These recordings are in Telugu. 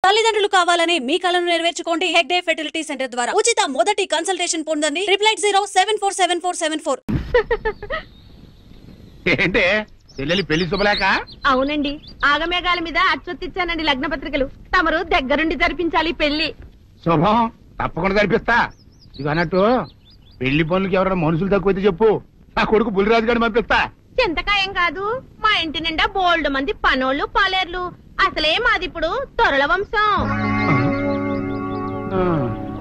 తల్లిదండ్రులు కావాలని మీ కలను నెరవేర్చుకోండి హెగ్డే ఫెర్టిలిటీ సెంటర్ ద్వారా ఉచిత మొదటి కన్సల్టేషన్ పొందండి 8807474474. ఏంటే చెల్లెలి పెళ్లి శుభలేక? అవునండి, ఆగమేఘాల మీద అచ్చొత్తిచ్చానండి లగ్న పత్రికలు. తమరు దగ్గరుండి జరిపించాలి పెళ్లి. శుభం, తప్పకుండా జరిపిస్తా. ఇది అన్నట్టు పెళ్లి పనులకి ఎవరైనా మనుషులు తక్కువైతే చెప్పు, నా కొడుకు బుల్లిరాజు గారిని పంపిస్తా. చింతకాయం కాదు, మా ఇంటి నిండా బోల్డ్ మంది పనోళ్ళు పాలేర్లు. అసలే మాది ఇప్పుడు తొరల వంశం.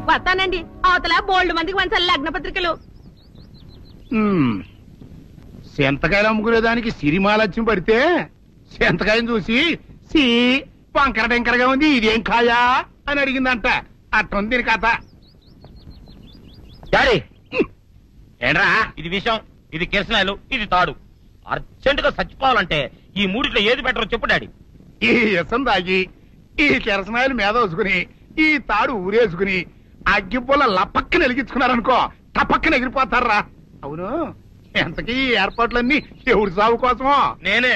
వస్తానండి, అవతల బోల్డ్ మందికి వంచాలి లగ్న పత్రికలు. సెంతకాయలు అమ్ముకునేదానికి సిరిమాలత్యం పడితే సెంతకాయని చూసి సి వంకర టెంకరగా ఉంది, ఇదేం కాయా అని అడిగిందంట. అట్టుంది దీని కథ. ఏంట్రా ఇది విషయం, ఇది కిరసనాయలు, ఇది తాడు. అర్జెంట్ గా చచ్చిపోవాలంటే ఈ మూడిట్లో ఏది బెటరో చెప్పు డాడీ. ఈ ఇసం తాగి ఈ కిరసనాయలు మీద వేసుకుని ఈ తాడు ఊరేసుకుని అగ్గిపూల లపక్కన వెలిగించుకున్నారనుకో టపక్కన ఎగిరిపోతారా. అవును, ఎంతకీ ఈ ఏర్పాట్లన్నీ ఎవరి సాగు కోసమో? నేనే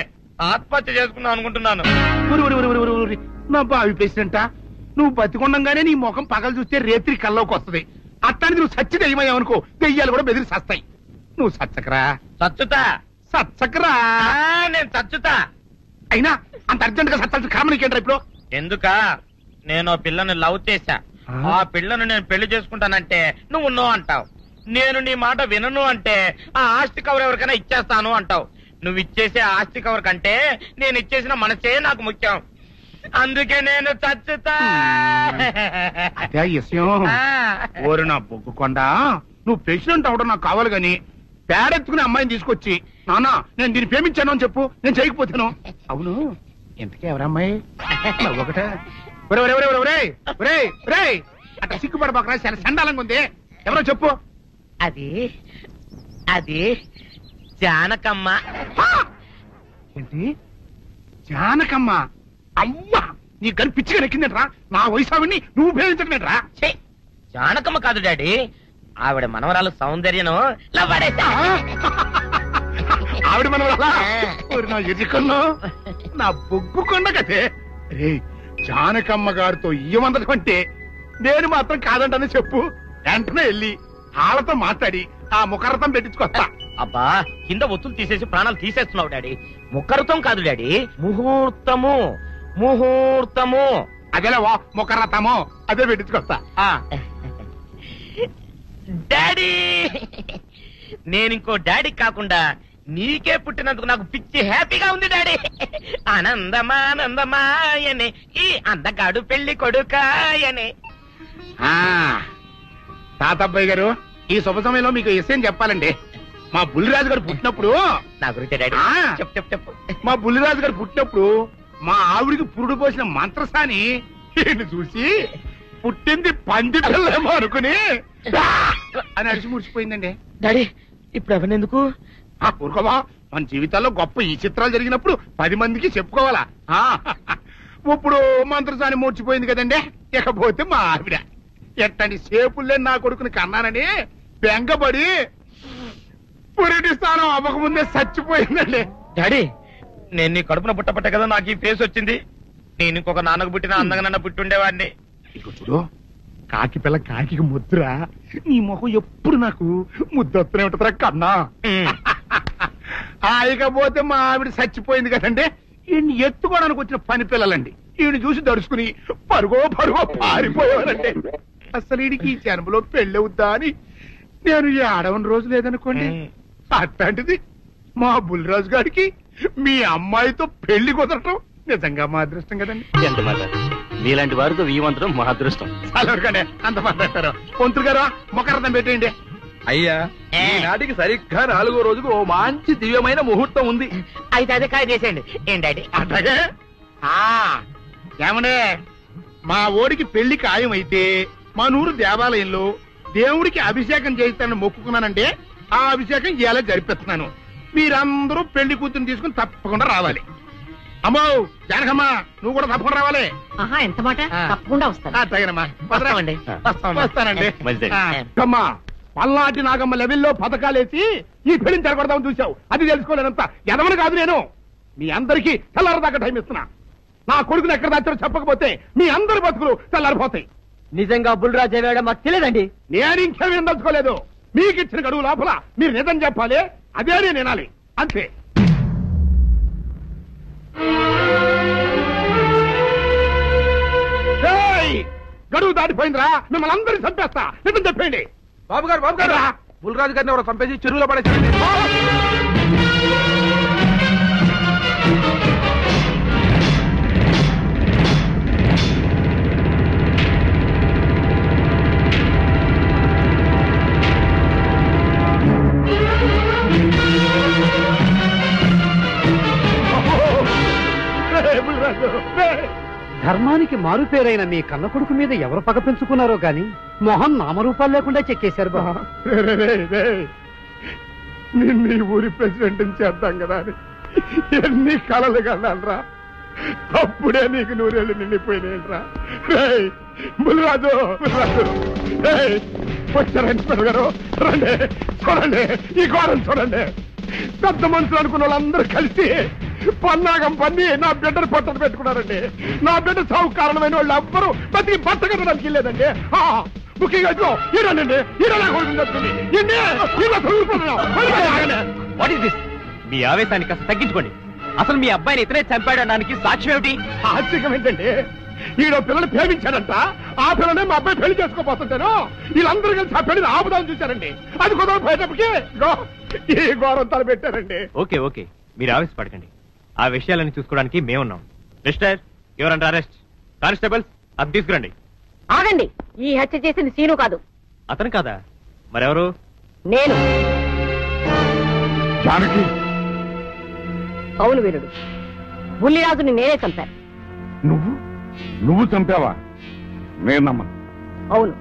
ఆత్మహత్య చేసుకుందాం అనుకుంటున్నాను. నా బావి పేసినంట, నువ్వు బతికొండంగానే నీ ముఖం పగలు చూస్తే రేత్రి కల్లోకి వస్తుంది. అట్టానికి నువ్వు సచ్చి దెయ్యమయ్యావనుకో దెయ్యాలు కూడా బెదిరి సస్తాయి. నువ్వు సచ్చకరా. చచ్చుతా సచ్చకరా. నేను చచ్చుతా. అయినా అంత అర్జెంట్ గా సత్తాల్సిన కారణం నీకేంట్రా ఇప్పుడు? ఎందుక నేను పిల్లని లవ్ చేశా. ఆ పిల్లను నేను పెళ్లి చేసుకుంటానంటే నువ్వు నో అంటావు. నేను నీ మాట వినను అంటే ఆ ఆస్తి కవర్ ఎవరికైనా ఇచ్చేస్తాను అంటావు. నువ్వు ఇచ్చేసే ఆస్తి కవర్ కంటే నేను ఇచ్చేసిన మనసే నాకు ముఖ్యం. అందుకే నేను చచ్చుతా. అదే విషయం. ఓరు నా బొగ్గుకొండ, నువ్వు ప్రెసిడెంట్ అవడం నాకు కావాలి గాని పేడెత్తుకునే అమ్మాయిని తీసుకొచ్చి నాన్న నేను దీన్ని ప్రేమించాను అని చెప్పు, నేను చేయకపోతాను. అవును, ఎంతకే ఎవరమ్మాయి? ఒకటే అట్లా సిగ్గుపడబాకరా, చాలా సండాలంగా ఉంది. ఎవరో చెప్పు. అది అది జానకమ్మ. ఏంటి జానకమ్మ? అమ్మా, నీ గని పిచ్చిగా నెక్కిందంట్రా. నా వయసావిని నువ్వు ప్రేమించటమేట్రా? జానకమ్మ కాదు డాడీ, ఆవిడ మనవరాలు సౌందర్యను ఆవిడ మనవరాలా? నా ఎదుకున్నా నా బొగ్గుకొండ కదే. రే, జానకమ్మ గారితో ఇయ్యమందడం అంటే నేను మాత్రం కాదంటని చెప్పు. వెంటనే వెళ్ళి వాళ్ళతో మాట్లాడి ఆ ముఖరథం పెట్టించుకొస్తా. అబ్బా, కింద ఒత్తులు తీసేసి ప్రాణాలు తీసేస్తున్నావు డాడీ. ముఖరథం కాదు డాడీ, ముహూర్తము. ముహూర్తము అదేలా ముఖరథము, అదే పెట్టించుకొస్తా. డాడీ, నేను ఇంకో డాడీ కాకుండా నీకే పుట్టినందుకు నాకు పిచ్చి హ్యాపీగా ఉంది డాడీ. ఆనందమానందమాయనే ఈ అందగాడు పెళ్లి కొడుకాయనే. తాతబ్బాయి గారు, ఈ శుభ సమయంలో మీకు విషయం చెప్పాలండి. మా బుల్లిరాజు గారు పుట్టినప్పుడు నా గురించి డాడీ చెప్పు చెప్పు చెప్పు. మా బుల్లిరాజు గారు పుట్టినప్పుడు మా ఆవిడికి పురుడు పోసిన మంత్రసాని చూసి పుట్టింది పంది పిల్లేమో అనుకుని అని అడిచి ముడిచిపోయిందండి. డాడీ ఇప్పుడు అవన్నెందుకు? ఊరుకోవా, మన జీవితాల్లో గొప్ప ఈ చిత్రాలు జరిగినప్పుడు 10 మందికి చెప్పుకోవాలా. ఇప్పుడు మంత్రసాని మూర్చిపోయింది కదండి. ఇకపోతే మా ఆవిడ ఎట్టండి సేపుల్లే నా కొడుకుని కన్నానని బెంగపడి పురిటి స్థానం అవ్వకముందే చచ్చిపోయిందండి. డాడీ, నేను నీ కడుపున పుట్టపట్ట కదా నాకు ఈ ఫేస్ వచ్చింది. నేను ఇంకొక నాన్నకు పుట్టిన అందంగా నన్ను పుట్టుండేవాడిని. ఇక చూడు, కాకి పిల్ల కాకి ముద్దురా. నీ మొహం ఎప్పుడు నాకు ముద్దొత్తనే ఉంటుందిరా కన్నా. ఇకపోతే మా ఆవిడ చచ్చిపోయింది కదండి. ఈయన్ని ఎత్తుకోవడానికి వచ్చిన పని పిల్లలండి. ఈయన చూసి దడుచుకుని పరుగో పారిపోయేవారండి. అసలు ఈడికి ఈ జన్మలో పెళ్ళవుద్దా అని నేను ఈ ఆడవని రోజు లేదనుకోండి. అట్లాంటిది మా బుల్లిరాజు గారికి మీ అమ్మాయితో పెళ్లి కుదరటం నిజంగా మా అదృష్టం కదండి. ఎంత మాట, నీలాంటి వారితో వీవంతరం మా అదృష్టం. చాలవరగానే అంత మాట్లాడతారు. పొంతులు గారు మొకరథం పెట్టేయండి. అయ్యా, ఈనాటికి సరిగ్గా 4వ రోజుకు ఓ మంచి దివ్యమైన ముహూర్తం ఉంది. అయితే అదే కాయ చేసేయండి. ఏంటి అట్లాగే ఏమనే, మా ఓడికి పెళ్లి ఖాయమైతే మా నూరు దేవాలయంలో దేవుడికి అభిషేకం చేయిస్తానని మొక్కుకున్నానంటే ఆ అభిషేకం ఇలా జరిపిస్తున్నాను. మీరందరూ పెళ్లి కూతురు తీసుకుని తప్పకుండా రావాలి. అమ్మో జానకమ్మ, నువ్వు కూడా తప్పకుండా రావాలి. ఎంత మాట, తప్పకుండా వస్తాను. అట్లాగేనమ్మా, వస్తానండి. అమ్మా, పల్నాటి నాగమ్మ లెవెల్లో పథకాలేసి ఈ పెళ్లిని జరగొడదామని చూసావు. అది తెలుసుకోలేనంత ఎదవని కాదు నేను. మీ అందరికీ తెల్లారదాకా టైం ఇస్తున్నా. నా కొడుకుని ఎక్కడ దాచారో చెప్పకపోతే మీ అందరి బతుకులు తెల్లారిపోతాయి. నిజంగా బుల్రాజ్ అయ్యాడో మాకు తెలియదండి. నేను ఇంకేమీ దలుచుకోలేదు. మీకు ఇచ్చిన గడువు లోపల మీరు నిజం చెప్పాలి, అదే నేను వినాలి, అంతే. గడువు దాటిపోయిందిరా, మిమ్మల్ని అందరినీ చంపేస్తా, నిజం చెప్పండి. బాబు గారు బుల్రాజు గారిని ఎవరో చంపేసి చెరువులో పడేసారండి. ధర్మానికి మారుపేరైన మీ కన్న కొడుకు మీద ఎవరు పగ పెంచుకున్నారో గాని మొహం నామరూపాలు లేకుండా చెక్కేశారు బాబా. నిన్ను ఈ ఊరి ప్రెసిడెంట్ చేద్దాం కదా అని ఎన్ని కలలు కన్నారా, అప్పుడే నీకు నూరేళ్ళు నిండిపోయినాయిరా. బుల్రాజు వచ్చారండి పెద్దగారు, రండి చూడండి, ఈ ఘోరం చూడండి. పెద్ద మనుషులు అనుకున్న వాళ్ళందరూ కలిసి పన్నాగం పన్ని నా బిడ్డను పట్టను పెట్టుకున్నారండి. నా బిడ్డ సాగు కారణమైన వాళ్ళు ఎవ్వరూ బతికి బట్ట కట్టడానికి వెళ్ళలేదండి. ముఖ్యంగా ఈరోనండి మీ ఆవేశాన్ని కాస్త తగ్గించుకోండి. అసలు మీ అబ్బాయిని ఇతనే చంపాడడానికి సాక్ష్యం ఏమిటి? ఆశ్చర్యం ఏంటండి, ఈడో పిల్లలు ప్రేమించాడంట, ఆ పిల్లనే మా అబ్బాయి పెళ్లి చేసుకోపోతుంటాను. వీళ్ళందరూ కలిసి ఆ పెళ్లిని ఆపుదాం చూశారండి. అది కుదరదు పోయేటప్పటికి ఈ ఘోరం తలపెట్టారండి. ఓకే ఓకే, మీరు ఆవేశపడకండి. ఆ విషయాలను చూసుకోవడానికి మేమున్నాం. Mister your under arrest. Constables అది తీసుకురండి. ఆగండి, ఈ హత్య చేసింది సీను కాదు. అతను కాదా? మరెవరు? నేను. జానకి, అవును వీరుడు, బుల్లిరాజుని నేనే చంపాను. నువ్వు చంపావా? నేను నమ్మను. అవును,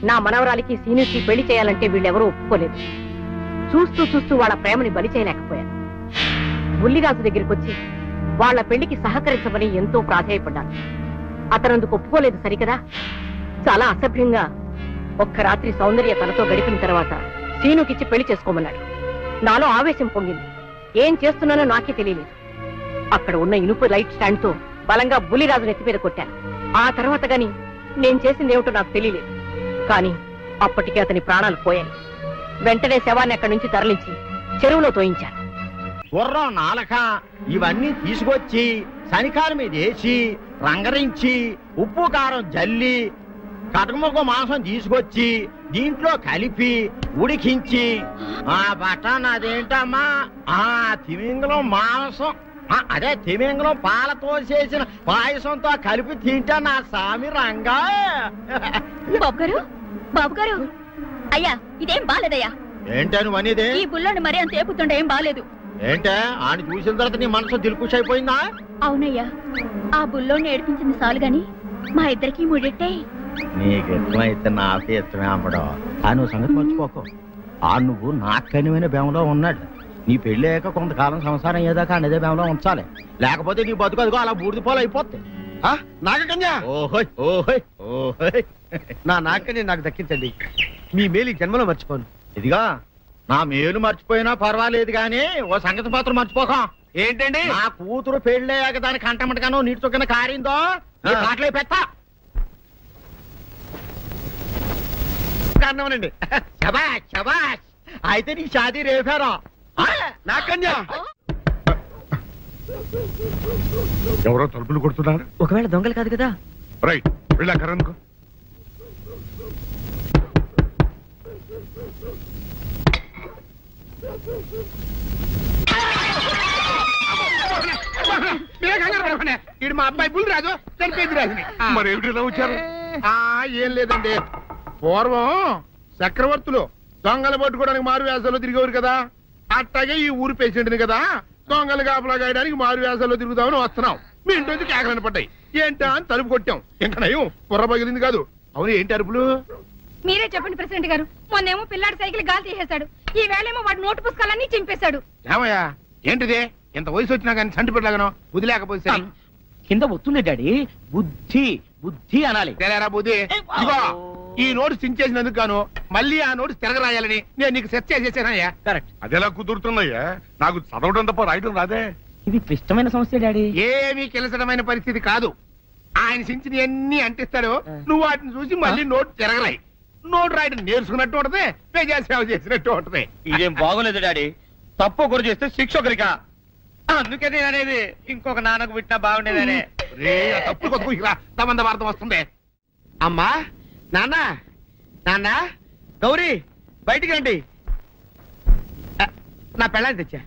నా మనవరాలికి సీనుకి పెళ్లి చేయాలంటే వీళ్ళెవరూ ఒప్పుకోలేదు. చూస్తూ చూస్తూ వాళ్ళ ప్రేమని బలి చేయలేకపోయాను. బుల్లిరాజు దగ్గరికి వచ్చి వాళ్ళ పెళ్లికి సహకరించమని ఎంతో ప్రాధేయపడ్డాను. అతనందుకు ఒప్పుకోలేదు సరికదా. చాలా అసభ్యంగా ఒక్క రాత్రి సౌందర్య తనతో గడిపిన తర్వాత సీనుకిచ్చి పెళ్లి చేసుకోమన్నాడు. నాలో ఆవేశం పొంగింది. ఏం చేస్తున్నానో నాకే తెలియలేదు. అక్కడ ఉన్న ఇనుపు లైట్ స్టాండ్ తో బలంగా బుల్లిరాజు నెత్తి మీద కొట్టాను. ఆ తర్వాత గాని నేను చేసింది ఏమిటో నాకు తెలియలేదు. కానీ అప్పటికే అతని ప్రాణాలు పోయాయి. వెంటనే శవాన్ని అక్కడి నుంచి తరలించి చెరువులో తోయించాను. గుర్రం నాలక ఇవన్నీ తీసుకొచ్చి శనికాల మీద వేసి రంగరించి ఉప్పు కారం జల్లి కటకముఖ మాంసం తీసుకొచ్చి దీంట్లో కలిపి ఉడికించి ఆ బటన్ అదేంటమ్మా తిమింగలం మాంసం అదే తిమింగలం పాలతో చేసిన పాయసంతో కలిపి తింటా నా సామి రంగా. బాబు గారు అయ్యా, ఇదేం బాలేదయ్యా. ఏంటా నువ్వు అనేది? ఈ బుల్లోని మరీ అంత ఏపుతుండే ఏం బాలేదు. ఏంటే ఆయన చూసిన తర్వాత నీ మనసు దిల్కుష్ అయిపోయిందా? అవునయ్యా, ఆ బుల్లోని ఏడిపించింది చాలు గాని మా ఇద్దరికి ముడిట్టే. నీకు ఇష్టమైతే నాకే ఇష్టమే అమ్మడం. ఆ నువ్వు సంగతి మర్చిపోకు. ఆ నువ్వు నాకు కనివైన బేమలో ఉన్నాడు. నీ పెళ్లి అయ్యాక కొంతకాలం సంసారం ఏదాకా అదే బేమలో ఉంచాలి. లేకపోతే నీ బతుకు అదిగో అలా బూడిద పోలు అయిపోతాయి. నాగకన్యా, ఓహోయ్ ఓహోయ్ ఓహోయ్, నా నాగకన్య నాకు దక్కించండి. మీ మేలు జన్మలో మర్చిపోను. ఇదిగా నా మేలు మర్చిపోయినా పర్వాలేదు గాని ఓ సంగతి మాత్రం మర్చిపోక. ఏంటండి? నా కూతురు పెళ్ళయ్యాక దాని కంటమటగానో నీటి చొక్కన కారిందో కాట్లే పెట్టా. కారణమనండి. శబాష్ శబాష్, అయితే నీ షాదీ రేపారా? నాగకన్యా, ఎవరో తలుపులు కొడుతున్నారు. ఒకవేళ దొంగలు కాదు కదా? రైట్, వెళ్ళాకరందుకు. ఇడు మా అబ్బాయి బుల్లిరాజు చనిపోయింది రాజుని. మరి ఏమిటిలా వచ్చారు? ఏం లేదండి, పూర్వం చక్రవర్తులు దొంగలు పట్టుకోవడానికి మారు వేసాల్లో తిరిగేవారు కదా. అట్టాగే ఈ ఊరు పేషెంట్ని కదా దొంగలు కాపలా గాయడానికి మారు వేసాల్లో తిరుగుదామని వస్తున్నాం. మీ ఇంటి నుంచి కేకలని పడ్డాయి. ఏంటా అని తలుపు కొట్టాం. ఇంకా నయం బుర్ర పగిలింది కాదు. అవును, ఏంటి అరుపులు? మీరే చెప్పండి ప్రెసిడెంట్ గారు. మొన్నేమో పిల్లాడి సైకిల్ గాలి తీసేశాడు, ఈ వేళేమో వాడి నోటు పుస్తకాలన్నీ చింపేశాడు. ఏమయ్యా, ఏంటిదే? ఇంత వయసు వచ్చినా కానీ సంటి పెట్టలాగనో బుద్ధి లేకపోతే కింద వస్తుంది డాడీ. బుద్ధి బుద్ధి అనాలి. తెలేరా బుద్ధి? ఇదిగో, ఈ నోటు చించేసినందుకు గాను మళ్ళీ ఆ నోటు తిరగరాయాలని నేను నీకు సెట్ చేసేసానయ్యా. కరెక్ట్. అదెలా కుదురుతున్నాయ్యా? నాకు చదవడం తప్ప రాయడం రాదే. ఇది క్లిష్టమైన సమస్య డాడీ. ఏమీ కిలసడమైన పరిస్థితి కాదు. ఆయన సించిన ఎన్ని అంటిస్తాడో నువ్వు వాటిని చూసి మళ్ళీ నోటు తిరగలే. నోటు రాయడం నేర్చుకున్నట్టు ఉంటది, ప్రజాసేవ చేసినట్టు ఉంటది. ఇదేం బాగోలేదు డాడీ. తప్పు ఒకరు చేస్తే శిక్ష ఒకరికా. అందుకే నేను అనేది ఇంకొక నాన్నకు పుట్టినా బాగుండేదనే. రే తప్పుడు కొద్దుకు ఇలా తమంద వార్త వస్తుంది. అమ్మా, నాన్న, నాన్న, గౌరీ బయటికి రండి. నా పెళ్ళాన్ని తెచ్చా.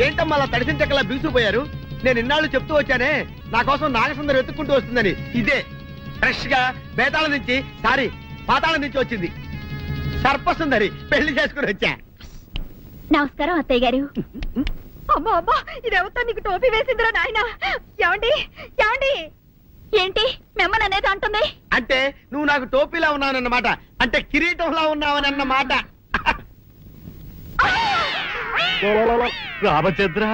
ఏంటమ్మా అలా తడిసిన చెక్కలా బిగుసిపోయారు? నేను ఇన్నాళ్ళు చెప్తూ వచ్చానే నా కోసం నాగసుందరం వెతుక్కుంటూ వస్తుందని. ఇదే ఫ్రెష్ గా బేతాళం నుంచి పాతాళం నుంచి వచ్చింది. సర్పసుందరి పెళ్లి చేసుకుని వచ్చా. నమస్కారం అత్తయ్య గారు. అమ్మా అమ్మా, ఇదేవతో నీకు టోపీ వేసిందిరా నాయన. ఏమండి ఏమండి, ఏంటి మిమ్మల్ని అనేది అంటుంది? అంటే నువ్వు నాకు టోపీలా ఉన్నావనన్నమాట, అంటే కిరీటంలా ఉన్నావనన్నమాట. రామచంద్ర,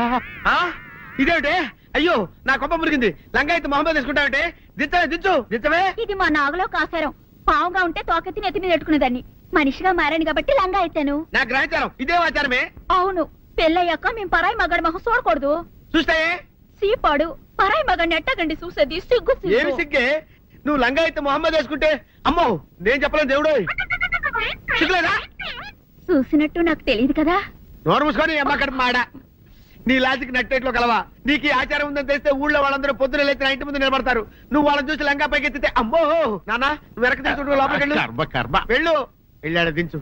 ఇదేమిటే? అయ్యో నా కొప్ప మురిగింది. లంగాయత్ మొహమ్మద్ తీసుకుంటావంటే దించవే, దించవే. ఇది మా నాగులో కాసారం. పావుగా ఉంటే తోకెత్తి నెత్తిని నెట్టుకునేదాన్ని. మనిషిగా మారాను కాబట్టి లంగా అయితాను. నా గ్రహచారం ఇదే ఆచారమే. అవును, పెళ్ళయ్యాక మేము పరాయి మగాడి మొహం చూడకూడదు. చూస్తాయే సీపాడు పరాయి మగాడిని ఎట్టగండి చూసేది. సిగ్గు ఏమి సిగ్గే? నువ్వు లంగాయత్ మొహమ్మద్ వేసుకుంటే అమ్మో నేను చెప్పలేను దేవుడు. సిగ్గులేదా? చూసినట్టు నాకు తెలియదు కదా. నోరు మూసుకొని అమ్మ కడుపు మాడ. నీ లాజిక్ నట్టేట్లో కలవా? నీకు ఈ ఆచారం ఉందని తెలిస్తే ఊళ్ళో వాళ్ళందరూ పొద్దున లేచి నా ఇంటి ముందు నిలబడతారు. నువ్వు వాళ్ళని చూసి లంగా పైకి ఎత్తితే అమ్మో నాన్న నువ్వు వెనక తీసుకుంటూ లోపలికి వెళ్ళు. వెళ్ళాడు దించు.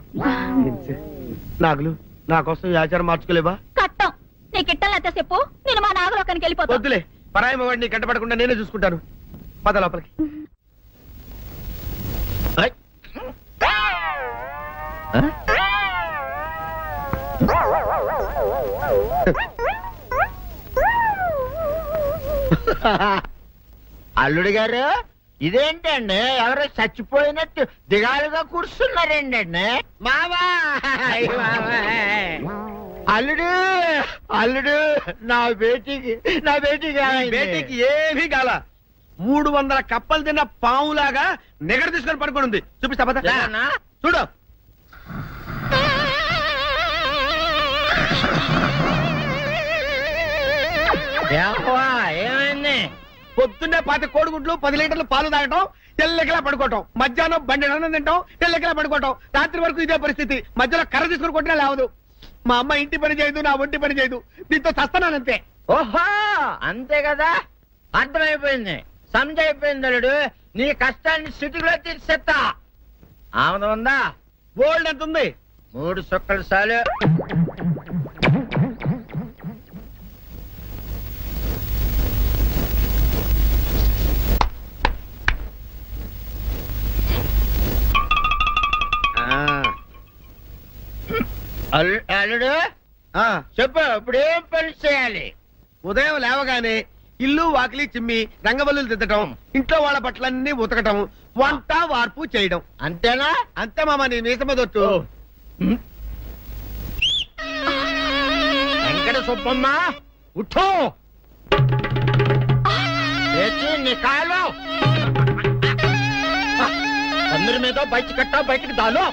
నాగులు నా కోసం ఈ ఆచారం మార్చుకోలేవా? కట్టం నీకు ఇట్టలేత చెప్పు, నేను మా నాగలోకానికి వెళ్ళిపోతా. వద్దులే, పరాయి వాడిని కంటపడకుండా నేనే చూసుకుంటాను. పద లోపలికి. అల్లుడు గారు, ఇదేంటండి ఎవరో చచ్చిపోయినట్టు దిగాలుగా కూర్చున్నారేంటండి? మావా అల్లుడు అల్లుడు, నా బేటీకి ఏమీ కాల. 300 కప్పలు తిన్న పావులాగా నిగడ తీసుకొని పడుకొని ఉంది. చూపిస్తా పద. చూడు. ఏమైంది? పొద్దున్నే 10 కోడిగుడ్లు 10 లీటర్లు పాలు తాగటం, తెల్లకిలా పడుకోవటం. మధ్యాహ్నం బండి అన్నం తింటాం, తెల్లకిలా పడుకోవటం. రాత్రి వరకు ఇదే పరిస్థితి. మధ్యలో కర్ర తీసుకుని కొట్టినా లేవదు. మా అమ్మ ఇంటి పని చేయదు, నా ఒంటి పని చేయదు. దీంతో చస్తున్నానంతే. ఓహో అంతే కదా, అర్థమైపోయింది, సమజైపోయింది. అల్లుడు నీ కష్టాన్ని సిటీలో తీర్చేస్తా. ఆమె ఉందా? గోల్డ్ ఎంత ఉంది? 3 సుక్కలు చాలు. అల్లుడు చెప్పు, ఇప్పుడేం పని చేయాలి? ఉదయం లేవగానే ఇల్లు వాకిలి చిమ్మి రంగవల్లులు దిద్దటం, ఇంట్లో వాళ్ళ బట్టలన్నీ ఉతకటం, వంట వార్పు చేయడం. అంతేనా? అంతే మామ, నీ మీసమదొట్టు. వెంకట సుబ్బమ్మ ఉఠో, నీ కాలు అందరి మీద బయట కట్టా, బయటికి దాలో.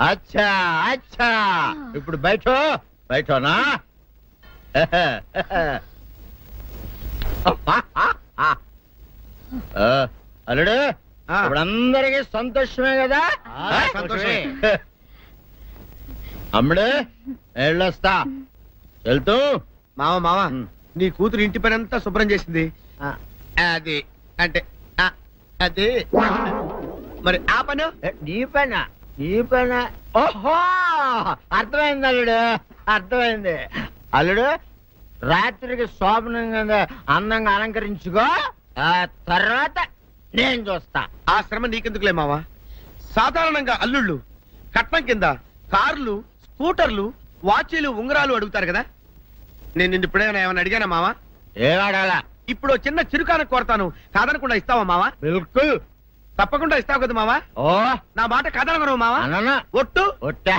అచ్చా అచ్చా, ఇప్పుడు బయటనా? అల్లుడు ఇప్పుడు అందరికీ సంతోషమే కదా? సంతోషమే. అమ్ముడు వెళ్ళొస్తా. వెళ్తూ మామ నీ కూతురు ఇంటి పని అంతా శుభ్రం చేసింది. అది అంటే అది మరి ఆ పను నీ పైన. ఓహో అర్థమైంది అల్లుడు, అర్థమైంది. అల్లుడు రాత్రికి శోభనంగా అందంగా అలంకరించుకో, ఆ తర్వాత నేను చూస్తా. ఆ శ్రమ నీకెందుకులే మావా. సాధారణంగా అల్లుళ్ళు కట్నం కింద కార్లు, స్కూటర్లు, వాచీలు ఉంగరాలు అడుగుతారు కదా, నేను నిన్ను ఇప్పుడేమైనా ఏమైనా అడిగానా మావా? ఏడాడాలా? ఇప్పుడు చిన్న చిరుకాన కోరతాను, కాదనకుండా ఇస్తావా మావా? బిల్కుల్ తప్పకుండా ఇస్తావు కదా మావా? ఓ నా మాట కాదనగను మావా? అన్న ఒట్టు ఒట్టా